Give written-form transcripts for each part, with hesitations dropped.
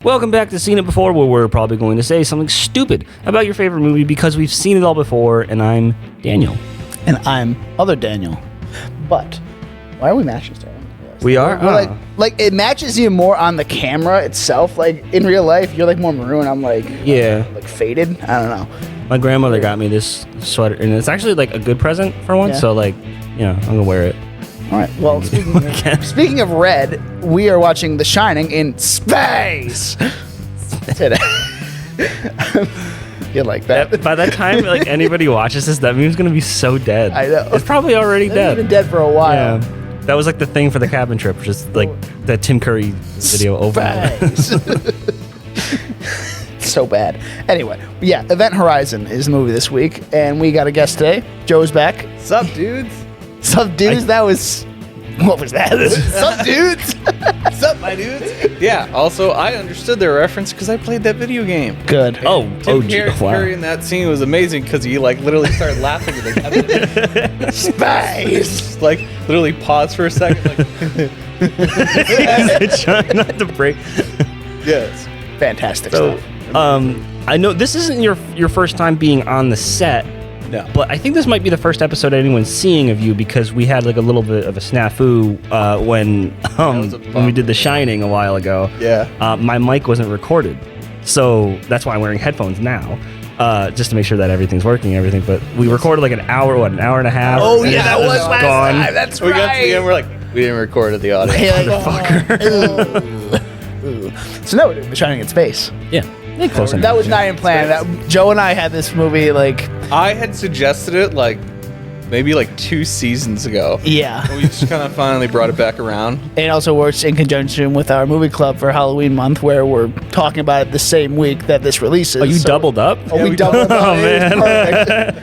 Welcome back to Seen It Before, where we're probably going to say something stupid about your favorite movie because we've seen it all before, and I'm Daniel. And I'm other Daniel. But why are we matching today? We are? We're like it matches you more on the camera itself. Like in real life, you're like more maroon. I'm like faded. I don't know. My grandmother got me this sweater, and it's actually like a good present for once. Yeah. So like, I'm gonna wear it. All right. Well, speaking of red, we are watching The Shining in space today. You like that? By that time, like anybody watches this, that meme's gonna be so dead. I know. It's probably already dead. It's been dead for a while. Yeah. That was like the thing for the cabin trip, just like that Tim Curry video over. So bad. Anyway, yeah, Event Horizon is the movie this week, and we got a guest today. Joe's back. Sup, dudes? Sup, dudes? What was that? Sup, dudes? Sup, my dudes? Yeah, also, I understood their reference because I played that video game. Good. Tim Curry in that scene was amazing because he, like, literally started laughing at like, space! Like, literally paused for a second, like... Trying not to break. Yes. Fantastic stuff. I know this isn't your first time being on the set. No. But I think this might be the first episode anyone's seeing of you because we had like a little bit of a snafu when we did The Shining a while ago. Yeah. My mic wasn't recorded, so that's why I'm wearing headphones now, just to make sure that everything's working and everything. But we recorded like an hour and a half. Oh yeah, that was last gone. time. That's right. We got to the end, we're like, we didn't record the audio. Motherfucker. So no, The Shining in space. Yeah. Close enough. That was not in plan. Joe and I had this movie like... I had suggested it like maybe like 2 seasons ago. Yeah. We just kind of finally brought it back around. It also works in conjunction with our movie club for Halloween month, where we're talking about it the same week that this releases. Oh, you doubled up? Oh, we doubled up. Oh, man.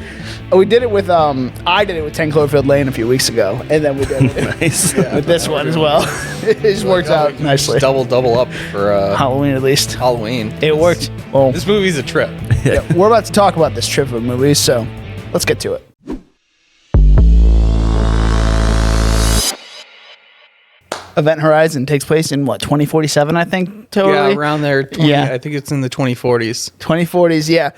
We did it with I did it with 10 Cloverfield Lane a few weeks ago, and then we did it with this one as well. It just works out nicely. Double up for Halloween at least. Halloween. It worked. Well, this movie's a trip. Yeah, we're about to talk about this trip of movies, so let's get to it. Event Horizon takes place in 2047, I think, totally? Yeah, around there. I think it's in the 2040s. 2040s, yeah.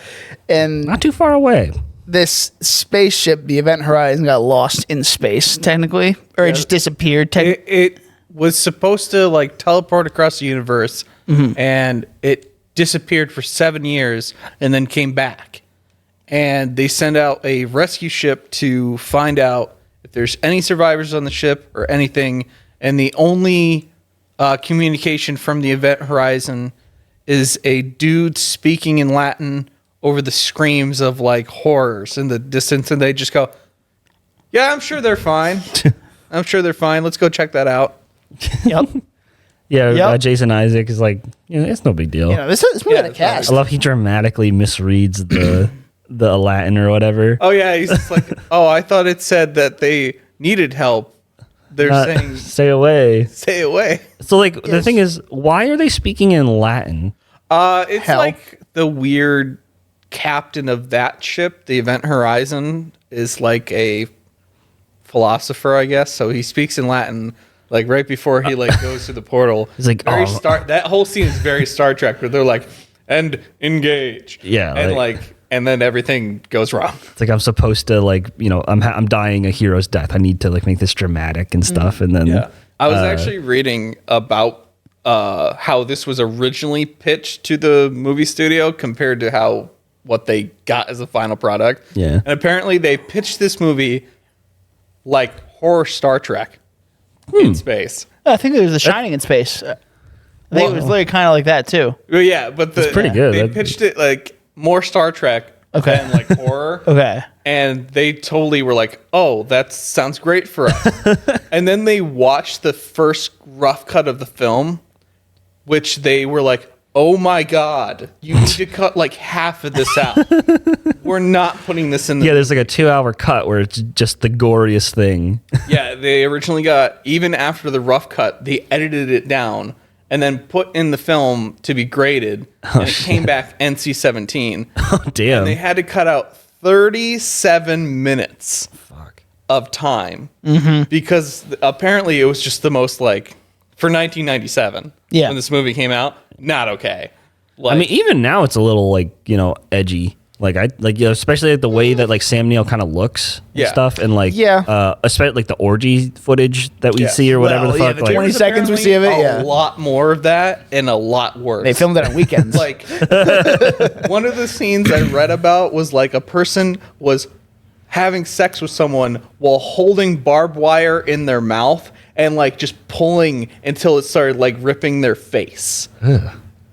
And not too far away. This spaceship, the Event Horizon, got lost in space, technically, or it just disappeared. It was supposed to like teleport across the universe, and it disappeared for 7 years, and then came back. And they send out a rescue ship to find out if there's any survivors on the ship or anything. And the only communication from the Event Horizon is a dude speaking in Latin over the screams of like horrors in the distance, and they just go, "Yeah, I'm sure they're fine. I'm sure they're fine. Let's go check that out." Yep. Yeah, Jason Isaac is like, it's no big deal. This movie had a cast. I love he dramatically misreads the Latin or whatever. Oh yeah, he's just like, "Oh, I thought it said that they needed help. They're saying stay away. Stay away." So like the thing is, why are they speaking in Latin? It's like the weird captain of that ship, the Event Horizon, is like a philosopher, I guess. So he speaks in Latin, like right before he like goes to the portal. He's like, that whole scene is very Star Trek, where they're like, "And engage." Yeah, and then everything goes wrong. It's like I'm supposed to like, I'm dying a hero's death. I need to like make this dramatic and stuff. And then I was actually reading about how this was originally pitched to the movie studio compared to what they got as a final product. Yeah. And apparently they pitched this movie like horror Star Trek in space. I think it was The Shining in space. I think it was literally kind of like that too. Well, yeah, but it's pretty good. They pitched it like more Star Trek than like horror. Okay. And they totally were like, "Oh, that sounds great for us." And then they watched the first rough cut of the film, which they were like, "Oh my God, you need to cut like half of this out. We're not putting this in." There's like a 2-hour cut where it's just the goriest thing. Yeah, they originally got, even after the rough cut, they edited it down and then put in the film to be graded, and it came back NC-17. Oh, damn. And they had to cut out 37 minutes of time because apparently it was just the most like for 1997. Yeah. When this movie came out, not okay. I mean, even now it's a little like, edgy. Like especially like the way that like Sam Neill kind of looks and stuff, and like especially like the orgy footage that we see or whatever the fuck. The 20 seconds we see of it, a lot more of that and a lot worse. They filmed it on weekends. Like one of the scenes I read about was like a person was having sex with someone while holding barbed wire in their mouth and like just pulling until it started like ripping their face.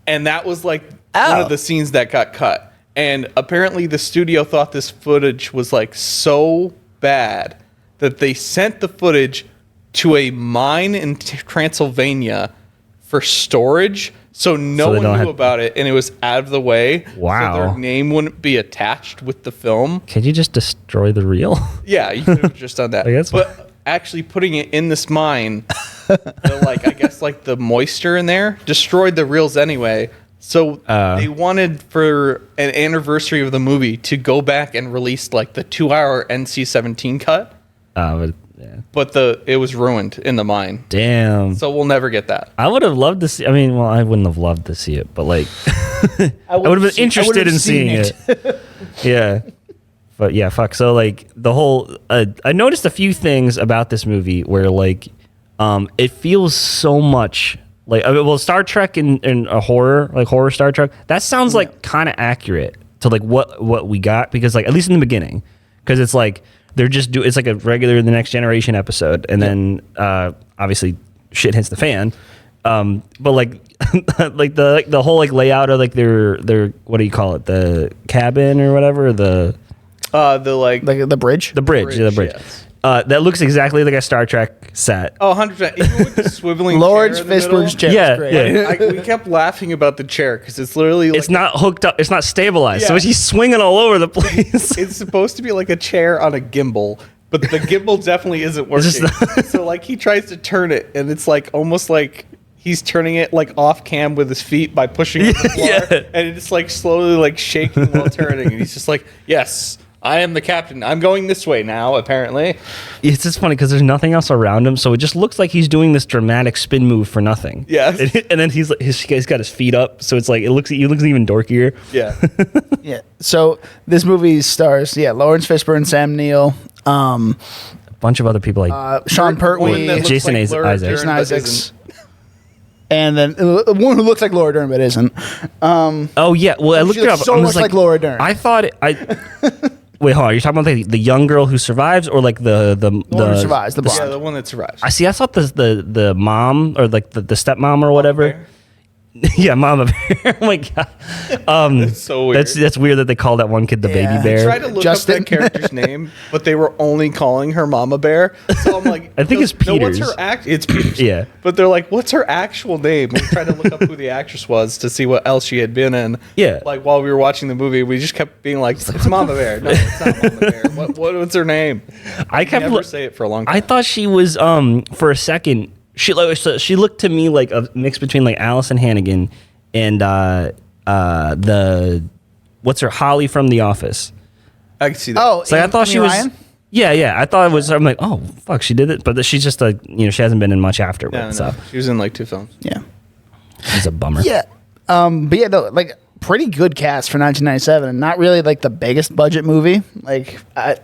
And that was like one of the scenes that got cut. And apparently the studio thought this footage was like so bad that they sent the footage to a mine in Transylvania for storage. So no one knew about it, and it was out of the way. Wow. So their name wouldn't be attached with the film. Can you just destroy the reel? Yeah, you could have just done that. I guess. But actually putting it in this mine, the moisture in there destroyed the reels anyway. So they wanted for an anniversary of the movie to go back and release like the 2-hour NC-17 cut. But it was ruined in the mine. Damn. So we'll never get that. I would have loved to see. I mean, well, I wouldn't have loved to see it, but like, I would have been interested in seeing it. Yeah. But yeah, fuck. So like the whole, I noticed a few things about this movie where like, it feels so much like, Star Trek and a horror Star Trek, that sounds like kind of accurate to like what we got, because like, at least in the beginning, because it's like, it's like a regular The Next Generation episode, and then obviously shit hits the fan. But like like the whole like layout of like their what do you call it, the cabin or whatever, the bridge, the bridge. Yes. That looks exactly like a Star Trek set. Oh, 100%. Even with the swiveling Lawrence Fishburne's chair. Yeah. We kept laughing about the chair because it's literally like it's not hooked up. It's not stabilized. So he's swinging all over the place. It's supposed to be like a chair on a gimbal, but the gimbal definitely isn't working. So like he tries to turn it, and it's like almost like he's turning it like off cam with his feet by pushing it to the floor, and it's like slowly like shaking while turning. And he's just like, yes, I am the captain. I'm going this way now, apparently. It's just funny because there's nothing else around him, so it just looks like he's doing this dramatic spin move for nothing. Yeah. And then he's got his feet up, so it's like he looks even dorkier. Yeah. Yeah. So this movie stars Lawrence Fishburne, Sam Neill, a bunch of other people like Sean Pertwee, Jason Isaacs. Jason Isaacs. And then one who looks like Laura Dern but isn't. Oh yeah, well I looked it up. So much like Laura Dern. I thought wait, hold on. Are you talking about the young girl who survives, or like the one who survives, the blonde? Yeah, the one that survives. I thought the mom, or like the stepmom or whatever. Yeah, Mama Bear. Oh my god. That's so weird. That's weird that they call that one kid the baby bear. I tried to look up that character's name, but they were only calling her Mama Bear. So I'm like, I think it's Peters. No, what's her It's Peters. Yeah. But they're like, what's her actual name? We tried to look up who the actress was to see what else she had been in. Yeah. Like while we were watching the movie, we just kept being like, it's Mama Bear. No, it's not Mama Bear. What's her name? I kept never say it for a long time. I thought she was for a second. She looked to me like a mix between like Allison Hannigan and what's her Holly from The Office. I can see that. Oh, so I thought she was. Ryan? Yeah. I thought it was. I'm like, oh fuck, she did it. But she's just like, she hasn't been in much afterwards. No. So She was in like 2 films. Yeah. She's a bummer. Yeah. But yeah, no, like pretty good cast for 1997, and not really like the biggest budget movie. Like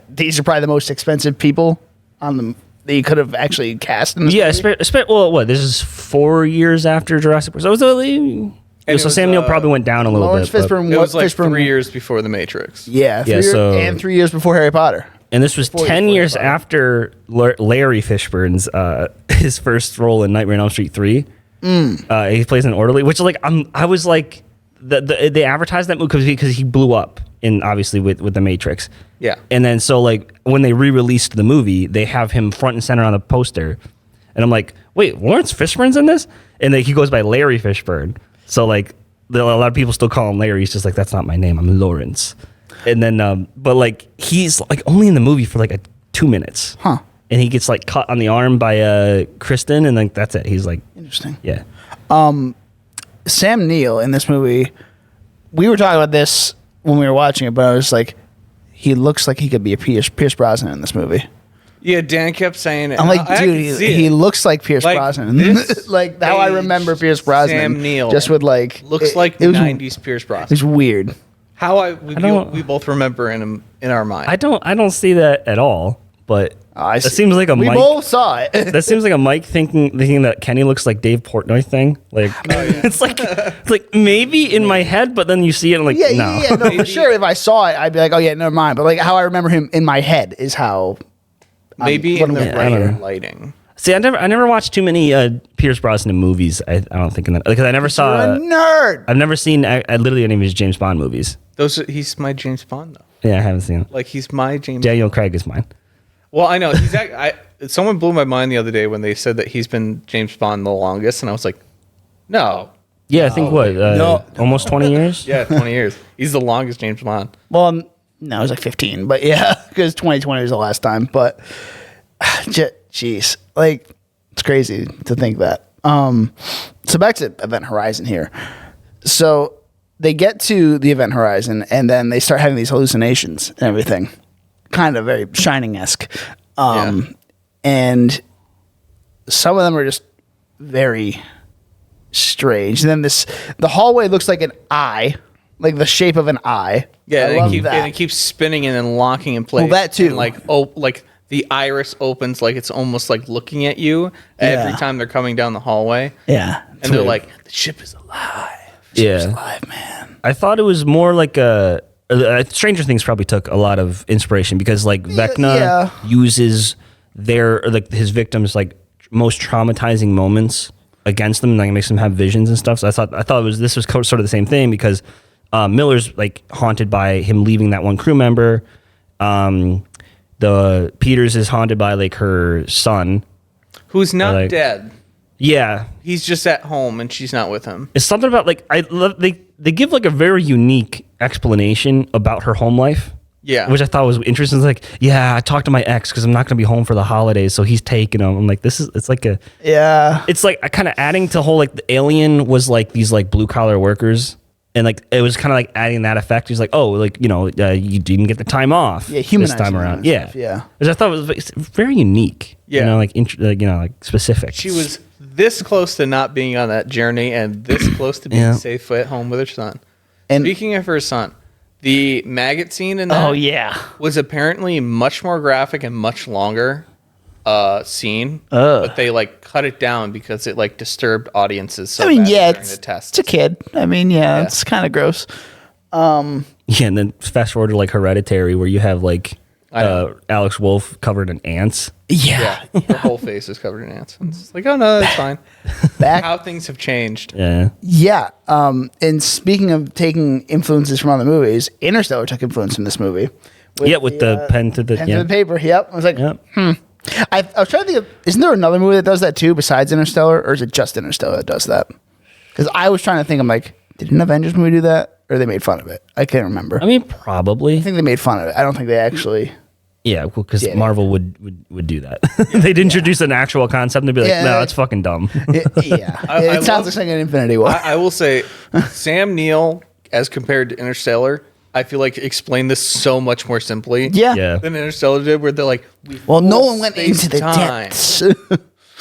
these are probably the most expensive people on the that you could have actually cast in this movie. Well, what, this is 4 years after Jurassic Park. So Sam Neill probably went down a little Lawrence bit. Fishburne, It was like Fishburne, 3 years before The Matrix. Yeah, 3 years, and 3 years before Harry Potter. And this was 10 years after Larry Fishburne's his first role in Nightmare on Elm Street 3. He plays an orderly, which like I was like, they advertised that movie because he blew up obviously with The Matrix. Yeah. And then so like when they re-released the movie, they have him front and center on the poster, and I'm like, wait, Lawrence Fishburne's in this? And then he goes by Larry Fishburne. So like a lot of people still call him Larry. He's just like, that's not my name. I'm Lawrence. And then but like he's like only in the movie for like 2 minutes. Huh. And he gets like cut on the arm by Kristen, and like that's it. He's like, interesting. Yeah. Sam Neill in this movie, we were talking about this when we were watching it, but I was like, he looks like he could be a Pierce Brosnan in this movie. Yeah, Dan kept saying it. I'm like, I dude, can see he it. looks like Pierce Like, Brosnan. this Like how I remember aged Pierce Brosnan. Sam Neill just with like looks like it was, 90s Pierce It Brosnan. was weird. How don't- we both remember in our mind. I don't see that at all. But I that see. seems like a We Mike. both saw it. That seems like a Mike thinking that Kenny looks like Dave Portnoy thing. Like it's like maybe in my head, but then you see it and like no. No, for sure. If I saw it, I'd be like, oh yeah, never mind. But like how I remember him in my head is how. Maybe in the I don't brighter know. lighting. See, I never watched too many Pierce Brosnan movies. I don't think because I never saw. You're a nerd. I've never seen literally any of his James Bond movies. He's my James Bond though. Yeah, I haven't seen them. Like he's my James. Daniel Craig is mine. Well, I know. Someone blew my mind the other day when they said that he's been James Bond the longest, and I was like, no. Yeah, I think almost 20 years. Yeah, 20 years. He's the longest James Bond. Well, no, it was like 15, but yeah, because 2020 was the last time. But jeez, like it's crazy to think that. So back to Event Horizon here. So they get to the Event Horizon, and then they start having these hallucinations and everything, kind of very Shining-esque. And some of them are just very strange. And then the hallway looks like an eye, like the shape of an eye. Yeah, I love that. and it keeps spinning and then locking in place. Well, that too. And like the iris opens like it's almost like looking at you every time they're coming down the hallway. Yeah. And they're like, the ship is alive. It's alive, man. I thought it was more like Stranger Things probably took a lot of inspiration because like Vecna uses his victims like most traumatizing moments against them and like makes them have visions and stuff. So I thought this was sort of the same thing because Miller's like haunted by him leaving that one crew member. The Peters is haunted by like her son, who's not dead. Yeah, he's just at home and she's not with him. It's something about like they give like a very unique explanation about her home life. Yeah, which I thought was interesting. It's like, yeah, I talked to my ex because I'm not gonna be home for the holidays, so he's taking him. I'm like, it's like it's like kind of adding to whole like the alien was like these like blue collar workers. And like it was kind of like adding that effect. He's like, oh, like you didn't get the time off. Yeah, this time around. Yeah, yeah. Which I thought was very unique. Yeah, like specific. She was this close to not being on that journey, and this close to being safe at home with her son. And speaking of her son, the maggot scene in that was apparently much more graphic and much longer scene, but they like cut it down because it like disturbed audiences. So during the test. It's a kid. I mean, it's kind of gross. And then fast forward to like Hereditary, where you have like Alex Wolff covered in ants. Yeah. Her whole face is covered in ants. And it's like, oh no, that's fine. How things have changed. Yeah. And speaking of taking influences from other movies, Interstellar took influence from this movie. With the pen to the paper. Yep. I was like, I was trying to think of, isn't there another movie that does that too besides Interstellar, or is it just Interstellar that does that? Because I was trying to think, I'm like, did an Avengers movie do that, or they made fun of it? I can't remember. I mean, probably. I think they made fun of it. I don't think they actually. Yeah, because Marvel would do that. They'd introduce an actual concept and they'd be like, no, it's fucking dumb. It sounds like an Infinity War. I will say, Sam Neill, as compared to Interstellar, I feel like explained this so much more simply than Interstellar did, where they're like, no one went into the depths.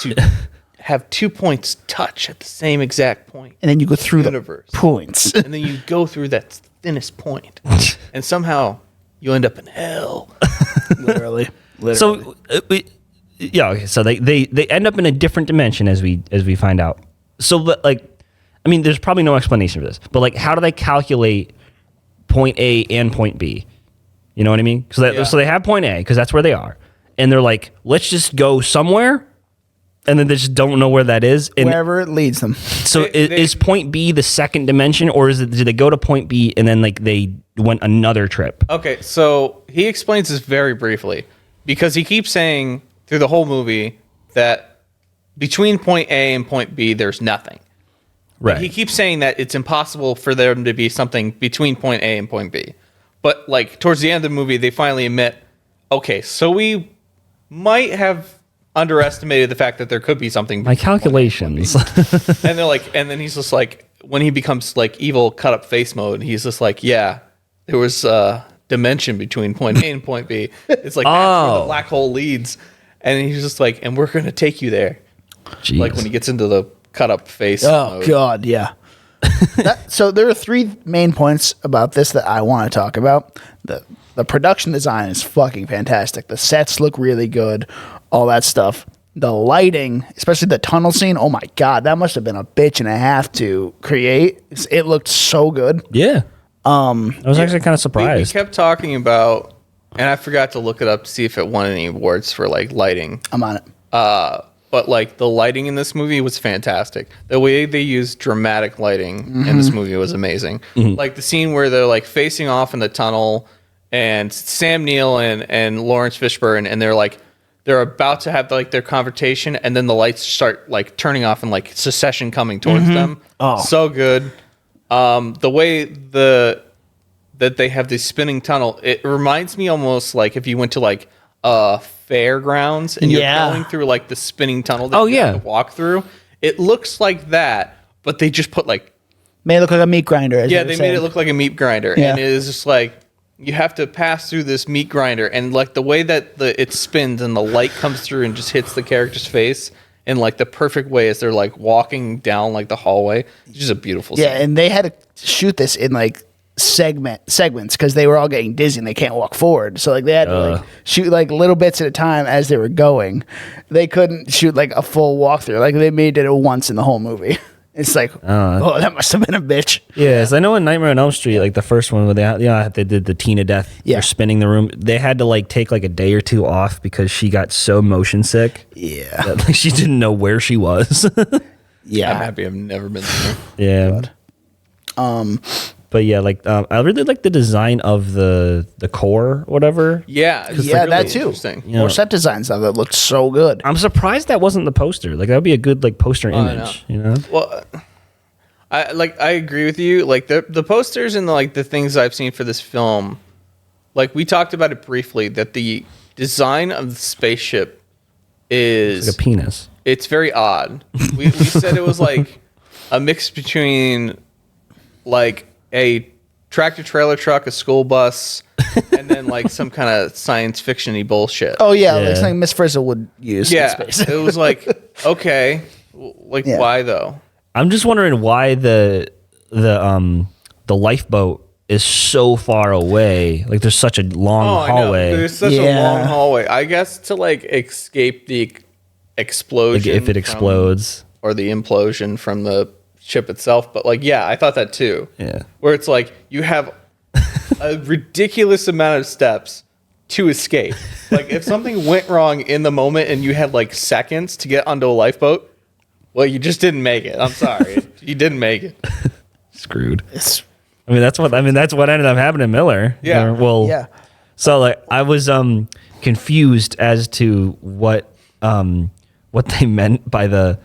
To have 2 points touch at the same exact point. And then you go through the points. And then you go through that thinnest point. And somehow you end up in hell. Literally. So, so they end up in a different dimension as we find out. So, like, I mean, there's probably no explanation for this, but like, how do they calculate point A and point B? You know what I mean? So they have point A because that's where they are, and they're like, let's just go somewhere, and then they just don't know where that is. And wherever it leads them. So is point B the second dimension, or did they go to point B and then like they went another trip? Okay, so he explains this very briefly because he keeps saying through the whole movie that between point A and point B there's nothing. Right. He keeps saying that it's impossible for there to be something between point A and point B. But like towards the end of the movie, they finally admit, okay, so we might have underestimated the fact that there could be something. My calculations. And they're like, and then he's just like, when he becomes like evil cut up face mode, he's just like, yeah, there was a dimension between point A and point B. It's like that's where the black hole leads. and he's just like, and we're gonna take you there. Jeez. Like when he gets into the cut up face. Oh mode. God, yeah. So there are 3 main points about this that I want to talk about. The production design is fucking fantastic. The sets look really good, all that stuff. The lighting, especially the tunnel scene, oh my God, that must have been a bitch and a half to create. It looked so good. Yeah. I was actually kind of We surprised. kept talking about, and I forgot to look it up to see if it won any awards for like lighting. I'm on it. But like the lighting in this movie was fantastic. The way they used dramatic lighting in this movie was amazing. Like the scene where they're like facing off in the tunnel, and Sam Neill and Lawrence Fishburne, and they're about to have like their confrontation, and then the lights start like turning off and like secession coming towards them. Oh, so good. The way that they have this spinning tunnel, it reminds me almost like if you went to like fairgrounds and you're going through like the spinning tunnel that you have to walk through. It looks like that, but they just put like made it look like a meat grinder. Yeah, they made it look like a meat grinder, and it is just like you have to pass through this meat grinder, and like the way that it spins and the light comes through and just hits the character's face in like the perfect way as they're like walking down like the hallway. It's just a beautiful scene. Yeah, and they had to shoot this in like segments because they were all getting dizzy and they can't walk forward. So like they had to like shoot like little bits at a time as they were going. They couldn't shoot like a full walkthrough. Like they made it once in the whole movie. It's like, oh, that must have been a bitch. Yes, I know in Nightmare on Elm Street, like the first one where they did the Tina death, they're spinning the room. They had to like take like a day or 2 off because she got so motion sick. Yeah, that, like she didn't know where she was. Yeah, I'm happy I've never been there. Yeah. God. But yeah, like I really like the design of the core, whatever. Yeah, yeah, that too. More set designs that looked so good. I'm surprised that wasn't the poster. Like that would be a good like poster image. You know. Well, I agree with you. Like the posters and the things I've seen for this film, like we talked about it briefly, that the design of the spaceship is like a penis. It's very odd. We said it was like a mix between like a tractor trailer truck, a school bus, and then like some kind of science fiction-y bullshit. Oh yeah, like something Miss Frizzle would use. Yeah, in space. it was like, okay, like why though? I'm just wondering why the lifeboat is so far away. Like there's such a long hallway. There's such a long hallway. I guess to like escape the explosion, like if it explodes or the implosion from the ship itself. But like, yeah, I thought that too. Yeah, where it's like you have a ridiculous amount of steps to escape. Like if something went wrong in the moment and you had like seconds to get onto a lifeboat, well, you just didn't make it. I'm sorry, you didn't make it. Screwed. That's what ended up happening to Miller. Yeah. Well. So like I was confused as to what they meant by the.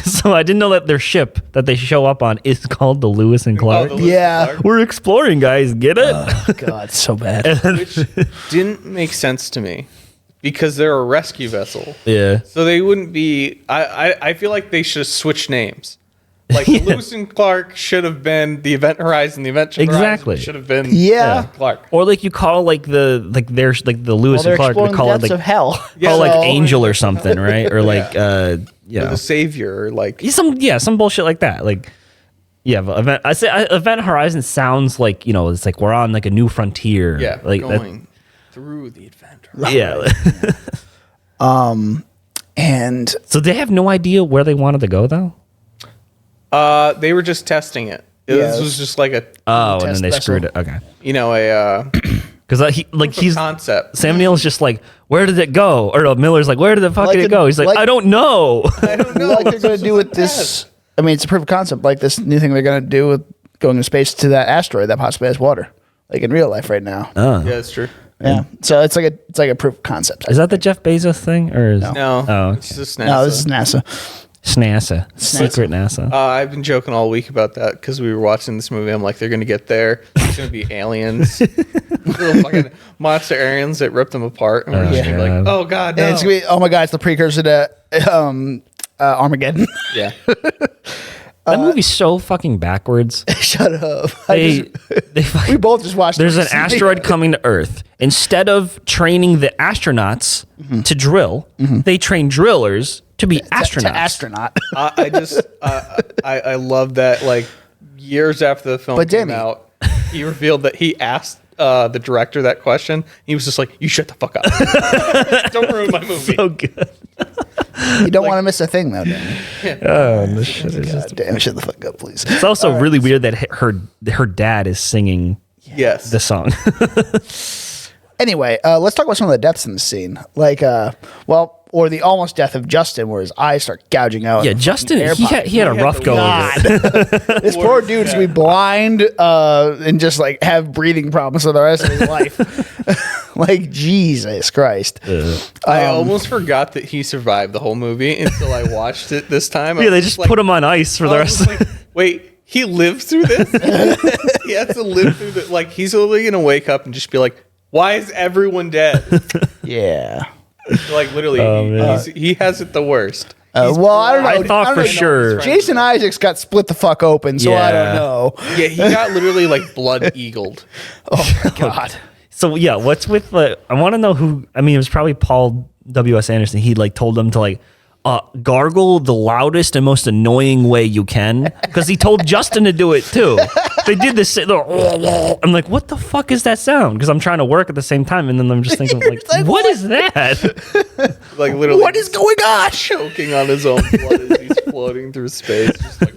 So I didn't know that their ship that they show up on is called the Lewis and Clark. We're exploring, guys. Get it? Oh, God, so bad. Which didn't make sense to me because they're a rescue vessel. Yeah. So they wouldn't be. I feel like they should have switched names. Like the Lewis and Clark should have been the Event Horizon. The Event Horizon should have been Clark. Or like you call like the Lewis and Clark. They call it like of hell. Call like Angel or something, right? Or like or the Savior, or like some bullshit like that. Like Event Horizon sounds like it's like we're on like a new frontier. Yeah, like going through the Event Horizon. Yeah. And so they have no idea where they wanted to go though. They were just testing it. This was just like a and then they screwed it. Okay, because he's concept. Sam Neill's just like, where did it go? Or Miller's like, where did the fuck did it go? He's like, I don't know. I don't know. Like they're gonna do with this. I mean, it's a proof of concept. Like this new thing they're gonna do with going to space to that asteroid that possibly has water, like in real life right now. Oh. Yeah, that's true. Yeah, so it's like a proof of concept. Is that the Jeff Bezos thing or is no? Oh, it's just NASA. No, this is NASA. Secret NASA. I've been joking all week about that because we were watching this movie. I'm like, they're gonna get there. It's gonna be aliens, little fucking monster aliens that rip them apart. And we're just gonna be like, oh god, no. And it's gonna be, oh my god, it's the precursor to Armageddon. Yeah. That movie's so fucking backwards. Shut up. We both just watched. There's an asteroid coming to Earth. Instead of training the astronauts to drill, they train drillers to be astronauts. To astronaut. I love that. Like years after the film came out, he revealed that he asked the director that question. He was just like, "You shut the fuck up. Don't ruin my movie." So good. You don't want to miss a thing, though, Danny. Yeah. Oh, this shit is just... Damn, shut the fuck up, please. It's also really weird that her dad is singing the song. Anyway, let's talk about some of the deaths in the scene. Like, or the almost death of Justin, where his eyes start gouging out. Yeah, Justin, he had a rough go of it. This poor dude's gonna be blind and just like have breathing problems for the rest of his life. Like, Jesus Christ. I almost forgot that he survived the whole movie until I watched it this time. Yeah, they just put him on ice for the rest of it. Wait, he lived through this? He has to live through this. Like, he's literally going to wake up and just be like, why is everyone dead? Yeah. Like, literally, he has it the worst. Well, I don't know. I thought for sure. Jason Isaacs got split the fuck open, so I don't know. Yeah, he got literally like blood eagled. Oh, my God. So, yeah, what's with the... I want to know who... I mean, it was probably Paul W.S. Anderson. He, like, told them to, like, gargle the loudest and most annoying way you can. Because he told Justin to do it, too. They did this... I'm like, what the fuck is that sound? Because I'm trying to work at the same time, and then I'm just thinking, like, what is that? Like, literally... What is going on? Choking on his own blood as he's floating through space. Just like,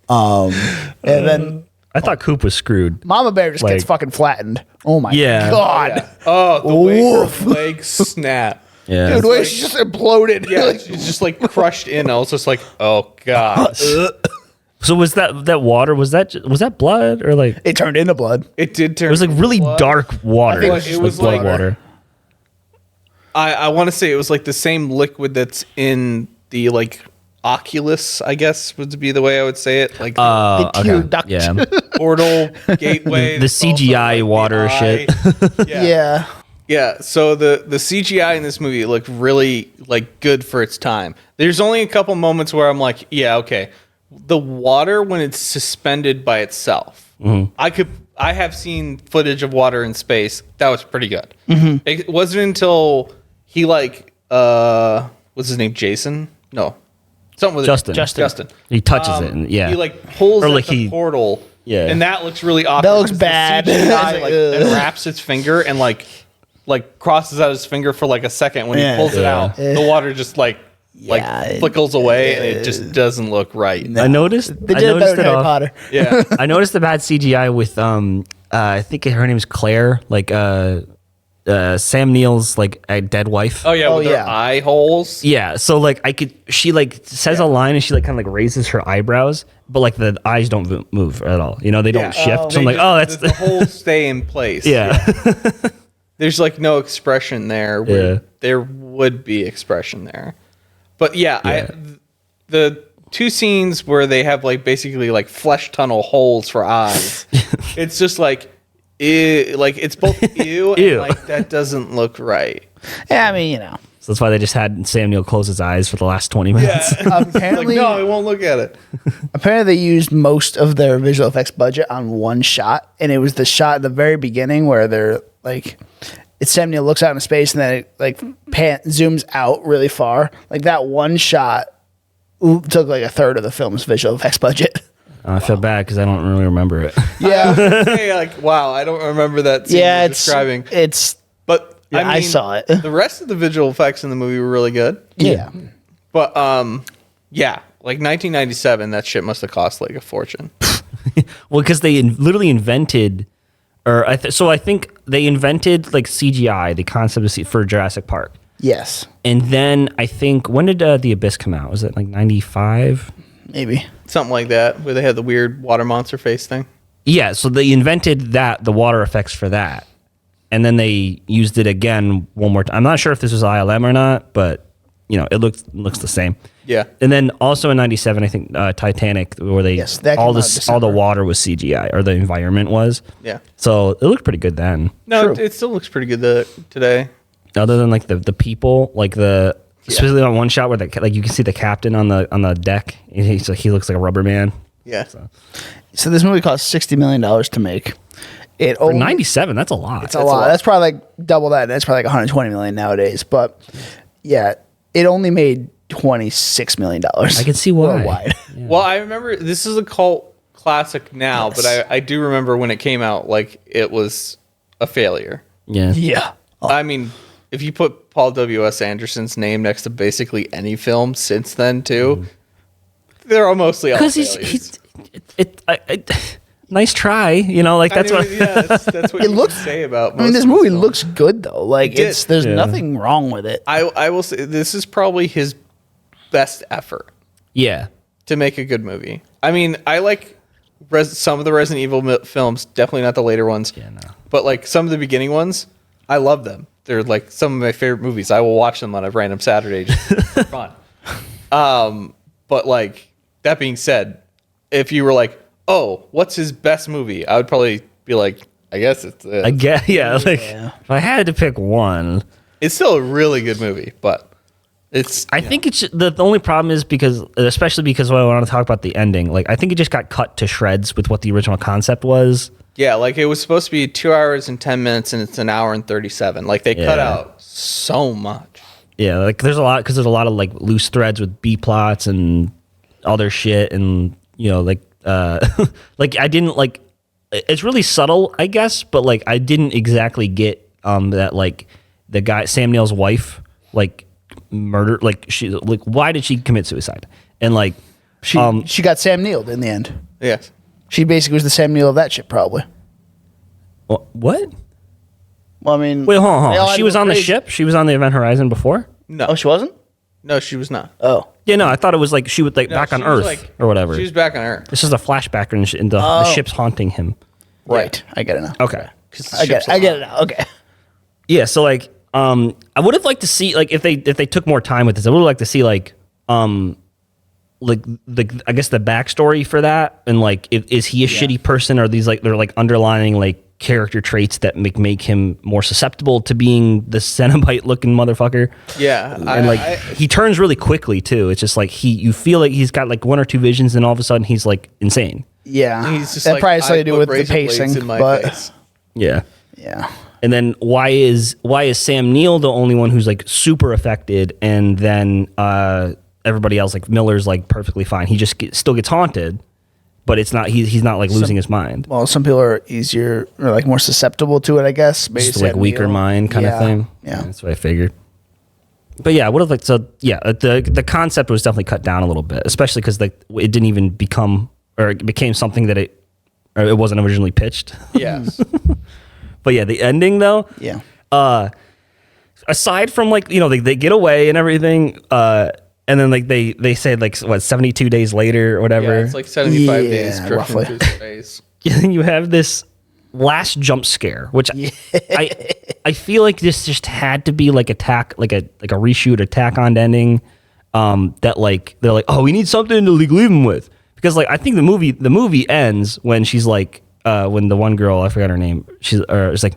And then... I thought Coop was screwed. Mama Bear just gets fucking flattened. Oh my God. Yeah. Oh, the way her legs snap. Yeah. Dude, the way she just imploded. Yeah, she's just like crushed in. I was just like, oh God. So was that water? Was that blood or like? It turned into blood. It did turn. It was like really blood. dark water. It was blood like water. I want to say it was like the same liquid that's in the like Oculus, I guess would be the way I would say it. Like the tear duct. Yeah. portal gateway. The CGI water shit. Yeah. Yeah, so the CGI in this movie looked really like good for its time. There's only a couple moments where I'm like, yeah, okay. The water when it's suspended by itself. Mm-hmm. I have seen footage of water in space. That was pretty good. Mm-hmm. It wasn't until he like what's his name? Jason? No. Something with Justin. He touches it and he like pulls or at like the portal. Yeah. And that looks really awkward. That looks bad. The CGI, like, unwraps its finger and like crosses out his finger for like a second. When he pulls it out, the water just like flickles away and it just doesn't look right. I noticed. They did it better than Harry Potter. Yeah. I noticed the bad CGI with I think her name is Claire, like Sam Neill's like a dead wife. Oh yeah, with her eye holes. Yeah, so like she like says a line and she like kind of like raises her eyebrows, but like the eyes don't move at all. You know, they don't shift. So I'm like, that's the holes stay in place. Yeah. There's like no expression there. Where there would be expression there, but the two scenes where they have like basically like flesh tunnel holes for eyes. It's just like. It's both ew and like that doesn't look right. Yeah, I mean, you know. So that's why they just had Sam Neill close his eyes for the last 20 minutes. Yeah. Apparently, like, no, I won't look at it. Apparently, they used most of their visual effects budget on one shot, and it was the shot at the very beginning where they're like, Sam Neill looks out into space and then it like zooms out really far. Like that one shot took like a third of the film's visual effects budget. I feel bad because I don't really remember it. Yeah. Hey, like, wow, I don't remember that scene you're describing. But I mean, I saw it. The rest of the visual effects in the movie were really good. Yeah. But like 1997, that shit must have cost like a fortune. Well, because they literally invented, I think they invented like CGI, the concept for Jurassic Park. Yes. And then I think, when did The Abyss come out? Was it like 95? Maybe. Something like that, where they had the weird water monster face thing. Yeah, so they invented the water effects for that. And then they used it again one more time. I'm not sure if this was ILM or not, but you know, it looks the same. Yeah. And then also in 97, I think Titanic, where they all the water was CGI, or the environment was. Yeah. So it looked pretty good then. No, it still looks pretty good today. Other than like the people, like Especially on one shot where like you can see the captain on the deck. And he looks like a rubber man. Yeah. So this movie cost $60 million to make. For 97, that's a lot. It's a lot. That's probably like double that. That's probably like 120 million nowadays. But yeah, it only made $26 million. I can see why. Worldwide. Yeah. Well, I remember this is a cult classic now, but I do remember when it came out, like it was a failure. Yeah. Yeah. I mean, if you put Paul W.S. Anderson's name next to basically any film since then, too, they're all mostly all failures. Nice try, like that's what. Yeah, that's what you say about. Most this movie looks good though. Like there's nothing wrong with it. I will say this is probably his best effort. Yeah. To make a good movie. I mean, I like some of the Resident Evil films, definitely not the later ones. Yeah, no. But like some of the beginning ones, I love them. They're like some of my favorite movies. I will watch them on a random Saturday just for fun. But like that being said, if you were like, oh, what's his best movie? I would probably be like, I guess it's this. I guess, yeah. Like if I had to pick one, it's still a really good movie, but it's. I think it's the only problem is especially because when I want to talk about the ending, like I think it just got cut to shreds with what the original concept was. Yeah, like it was supposed to be 2 hours and 10 minutes, and it's an hour and 37. Like they cut out so much. Yeah, like there's a lot of like loose threads with B plots and other shit, and like like I didn't like. It's really subtle, I guess, but like I didn't exactly get that like the guy Sam Neill's wife like murdered, like she like why did she commit suicide, and like she got Sam Neilled in the end. Yes. She basically was the Sam Neill of that shit, probably. What? Well, I mean... Wait, hold on. She was on the ship? She was on the Event Horizon before? No. Oh, she wasn't? No, she was not. Oh. Yeah, no, I thought it was like she was like back on Earth or whatever. She was back on Earth. This is a flashback and the ship's haunting him. Right. Yeah. I get it now. Okay. I get it now. Okay. Yeah, so like I would have liked to see like if they took more time with this, I would have liked to see like I guess the backstory for that, and like is he a shitty person, or are these like they're like underlying like character traits that make him more susceptible to being the Cenobite looking motherfucker. Yeah, and he turns really quickly too. It's just like you feel like he's got like one or two visions, and all of a sudden he's like insane. Yeah, he's just that probably has something to do with the pacing, but face. Yeah. And then why is Sam Neill the only one who's like super affected, and then everybody else like Miller's like perfectly fine. He just still gets haunted, but it's not he's not like losing his mind. Well, some people are easier or like more susceptible to it, I guess. Just like weaker mind kind of thing. Yeah, that's what I figured. But yeah, I would have liked the concept was definitely cut down a little bit, especially because it didn't even become, or it became something that it wasn't originally pitched. Yes. But yeah, the ending though. Yeah. Aside from like they get away and everything. And then like they said like what 72 days later or whatever. Yeah, it's like 75 days roughly. through space. And you have this last jump scare, which I feel like this just had to be like a reshoot Attack on ending. That like they're like, oh, we need something to leave him with, because like I think the movie ends when she's like when the one girl, I forgot her name, it's like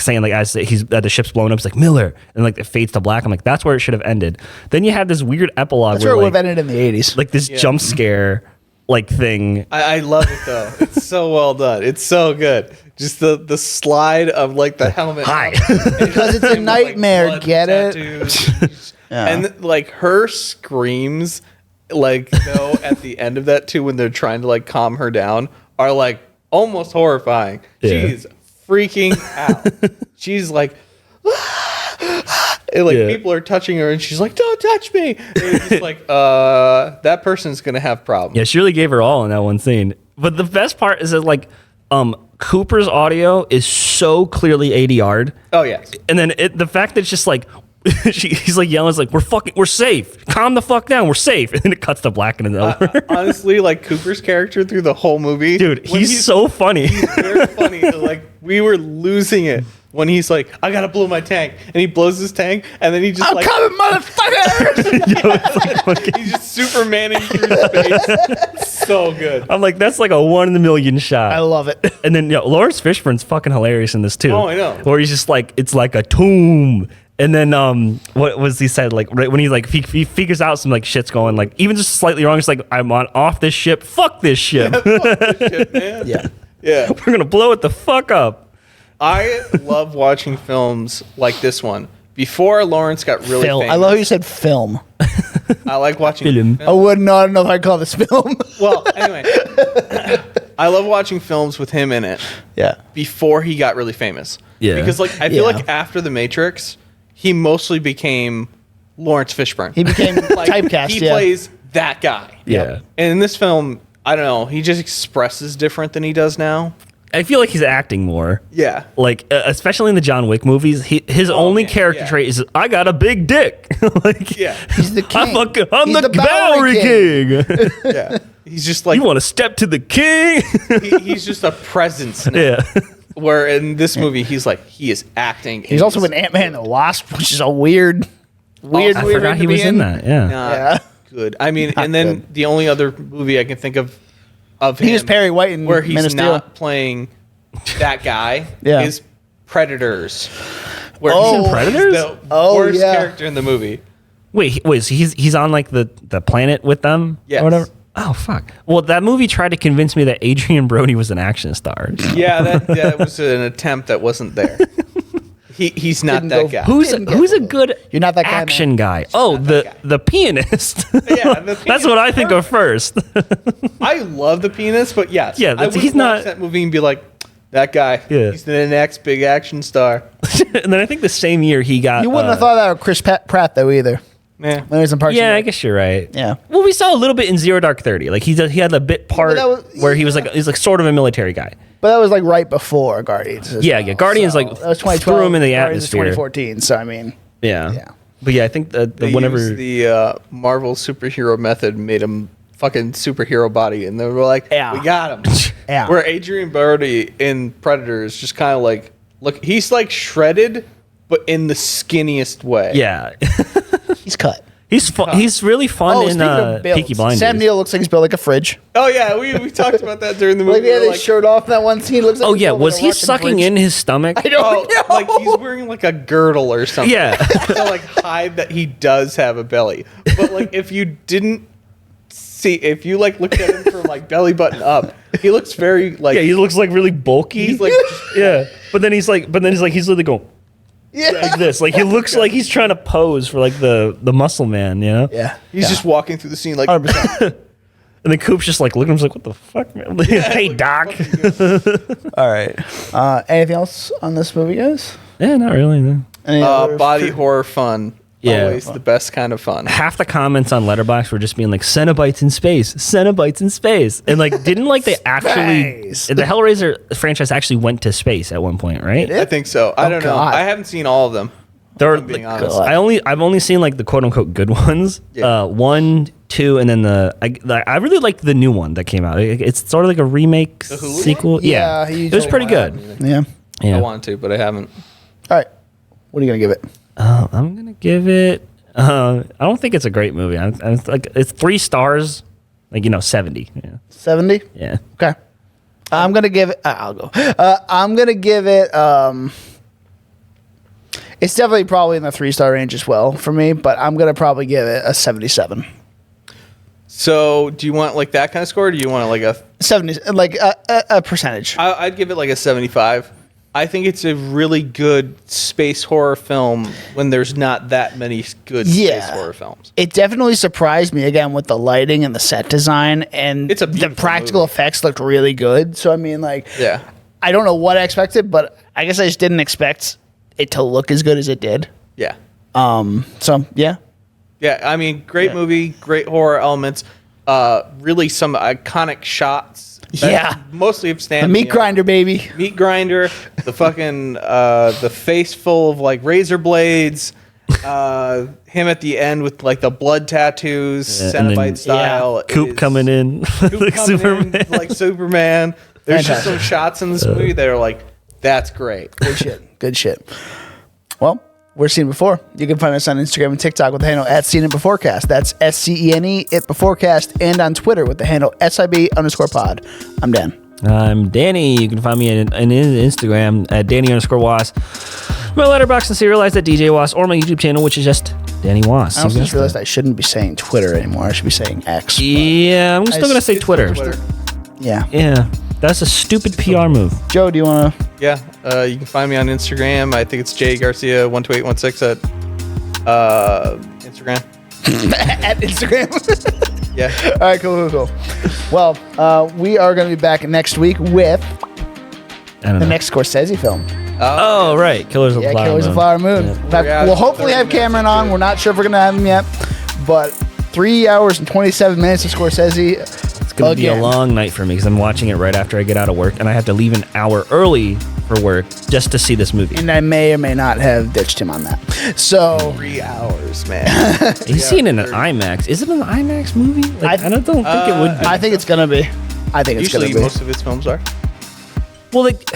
saying like as the ship's blown up, it's like Miller, and like it fades to black. I'm like, that's where it should have ended. Then you have this weird epilogue. That's where it would have ended in the 80s. Like this jump scare like thing. I love it though. It's so well done. It's so good. Just the slide of like the helmet. Hi. Because it's a nightmare. Like, get it? Yeah. And like her screams, like though at the end of that too, when they're trying to like calm her down, are like almost horrifying. Yeah. She's freaking out. She's like, and like people are touching her, and she's like, "Don't touch me!" And it's just like, that person's gonna have problems. Yeah, she really gave her all in that one scene. But the best part is that like, Cooper's audio is so clearly ADR'd. Oh yes, and then the fact that it's just like. He's like yelling, it's like we're safe. Calm the fuck down, we're safe. And then it cuts to black and it's over. Honestly, like Cooper's character through the whole movie, dude, he's so funny. He's very funny. Like we were losing it when he's like, I gotta blow my tank, and he blows his tank, and then he just I'm coming, motherfucker. He's just Supermaning through space. So good. I'm like, that's like a 1 in a million shot. I love it. And then Lawrence Fishburne's fucking hilarious in this too. Oh, I know. Where he's just like, it's like a tomb, And then what was he said, like right when he like he figures out some like shit's going, like even just slightly wrong, it's like, I'm off this ship, fuck this ship. Fuck this shit, man. Yeah. We're gonna blow it the fuck up. I love watching films like this one. Before Lawrence got really Film. famous. I love how you said film. I like watching Film. I would not know if I call this film. Well, anyway, I love watching films with him in it. Yeah. Before he got really famous. Yeah. Because like I feel like after The Matrix, he mostly became Lawrence Fishburne. He became typecast. He plays that guy. Yeah. And in this film, I don't know, he just expresses different than he does now. I feel like he's acting more. Yeah. Like, especially in the John Wick movies, his only character trait is, I got a big dick. Like, Yeah. He's the king. I'm He's the Bowery King. Yeah. He's just like You want to step to the king? he's just a presence now. Yeah. Where in this movie he is acting. He's also in Ant-Man and the Wasp, which is a weird I forgot movie he to be was in that. Yeah. Yeah. Good. I mean, Not and then good. the only other movie I can think of him He was Perry White in where Man he's of Steel. not playing that guy Yeah. is Predators. Where Oh. he's Predators? the Oh, worst yeah. character in the movie. Wait, so he's on like the planet with them? Yes. Or whatever? Oh, fuck. Well, that movie tried to convince me that Adrien Brody was an action star. Yeah, that was an attempt that wasn't there. He's not Didn't that go- guy. Who's Didn't get a those. good You're not that guy, man. action guy? Oh, that guy. the pianist. Yeah, the That's what I think of first. I love the pianist, but yes, Yeah, I that's- wouldn't he's watch not- that movie and be like, that guy. Yeah. He's the next big action star. And then I think the same year he got. You wouldn't have thought that of Chris Pratt though either. Yeah. When he was in Parks and Yeah, I Rec. guess you're right. Yeah. Well, we saw a little bit in Zero Dark 30. Like he had a bit part that was- where he was like sort of a military guy. But that was like right before Guardians. as Yeah, well. yeah. Guardians So, like that was 2012. threw him in the Guardians was atmosphere. 2014. So I mean, Yeah. Yeah. But yeah, I think They whenever used the Marvel superhero method made him fucking superhero body, and they were like, Yeah. we got him. Yeah. Where Adrien Brody in Predators just kind of like, look, he's like shredded, but in the skinniest way. yeah, he's cut. he's fun. He's really fun in speaking of builds, Peaky Blinders. Sam Neill looks like he's built like a fridge. Oh yeah, we talked about that during the movie. Like he had We were his shirt off in that one scene. Looks like Oh he's yeah, built was like a he Russian sucking fridge. in his stomach? I don't know. like he's wearing like a girdle or something. Yeah. to like hide that he does have a belly. But like if you didn't see, if you like looked at him from like belly button up, he looks very like Yeah, he looks like really bulky. he's like yeah, but then he's literally going Yeah. like this. Like he looks like he's trying to pose for like the muscle man, you know? Yeah. he's just walking through the scene like 100%. And then Coop's just like looking at him, he's like, what the fuck, man? Hey, Doc. All right. Anything else on this movie, guys? Yeah, not really. No. Any other body horror fun. Yeah. Always the best kind of fun. Half the comments on Letterboxd were just being like Cenobites in space, Cenobites in space, and like didn't like they actually Space. the Hellraiser franchise actually went to space at one point, right? I think so. I don't know. God. I haven't seen all of them. There are, I'm being like, honest. I've only seen like the quote unquote good ones. Yeah. 1, 2, and then I really liked the new one that came out. It's sort of like a remake Hulu sequel. Yeah, Yeah, he it was told pretty me. good. Yeah. Yeah. I want to, but I haven't. All right. What are you gonna give it? I'm gonna give it. I don't think it's a great movie. I'm like it's 3 stars, like 70. Yeah. 70. Yeah. Okay. I'm gonna give it. I'll go. I'm gonna give it. It's definitely probably in the 3-star range as well for me, but I'm gonna probably give it a 77. So, do you want like that kind of score? Or do you want like a? 70, like a percentage. I'd give it like a 75. I think it's a really good space horror film when there's not that many good space horror films. It definitely surprised me again with the lighting and the set design, and It's a the beautiful practical movie. effects looked really good. So I mean, like, Yeah. I don't know what I expected, but I guess I just didn't expect it to look as good as it did. Yeah. So yeah, Yeah. I mean, great movie, great horror elements. Really some iconic shots. that Yeah. Mostly of the Stan. meat grinder, baby. Meat grinder. The fucking the face full of like razor blades. Him at the end with like the blood tattoos, Yeah, and then- Cenobite style. It Coop is- coming in Coop like coming Superman. in like Superman. There's just some shots in this movie that are like, that's great. Good shit. Good shit. Well, we're Seen It Before. You can find us on Instagram and TikTok with the handle @SeenItBeforecast. That's SCENE It Beforecast, and on Twitter with the handle SIB_pod. I'm Dan. I'm Danny. You can find me on Instagram at Danny_Was. My letterbox and serialize at DJ Was or my YouTube channel, which is just Danny Was. I also just realized I shouldn't be saying Twitter anymore. I should be saying X. Yeah, I'm still going to say Twitter. Yeah. Yeah. That's a stupid PR move. Joe, do you want to? Yeah. You can find me on Instagram. I think it's J Garcia 12816 at Instagram. At Instagram? Yeah. All right, cool. Well, we are going to be back next week with the next Scorsese film. Oh, right. Killers of the Flower Moon. Killers of the Flower Moon. Yeah. We'll hopefully have Cameron on. We're not sure if we're going to have him yet, but 3 hours and 27 minutes of Scorsese. It's going to be a long night for me because I'm watching it right after I get out of work, and I have to leave an hour early for work just to see this movie. And I may or may not have ditched him on that. So 3 hours, man. He's seen it in an IMAX. Is it an IMAX movie? Like, I don't think it would be. I think it's going to be. I think it's going to Usually be. most of his films are. Well, like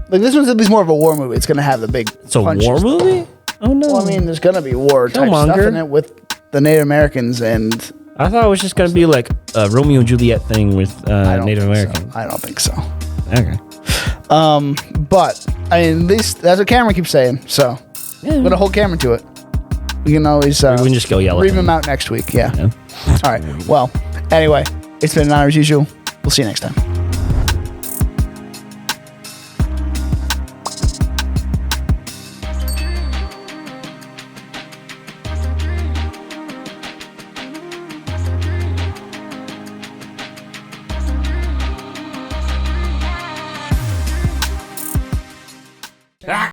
this one's at least more of a war movie. It's going to have the big it's a punches. war movie? Oh, no. Well, I mean, there's going to be war type stuff in it with the Native Americans and... I thought it was just going to be like a Romeo and Juliet thing with Native Americans. I don't think so. Okay. But, I mean, at least that's what Cameron keeps saying. So, Yeah. I'm going to hold Cameron to it. We can always... we can just go yell at ream him. him out next week. Yeah. All right. Well, anyway, it's been an honor as usual. We'll see you next time.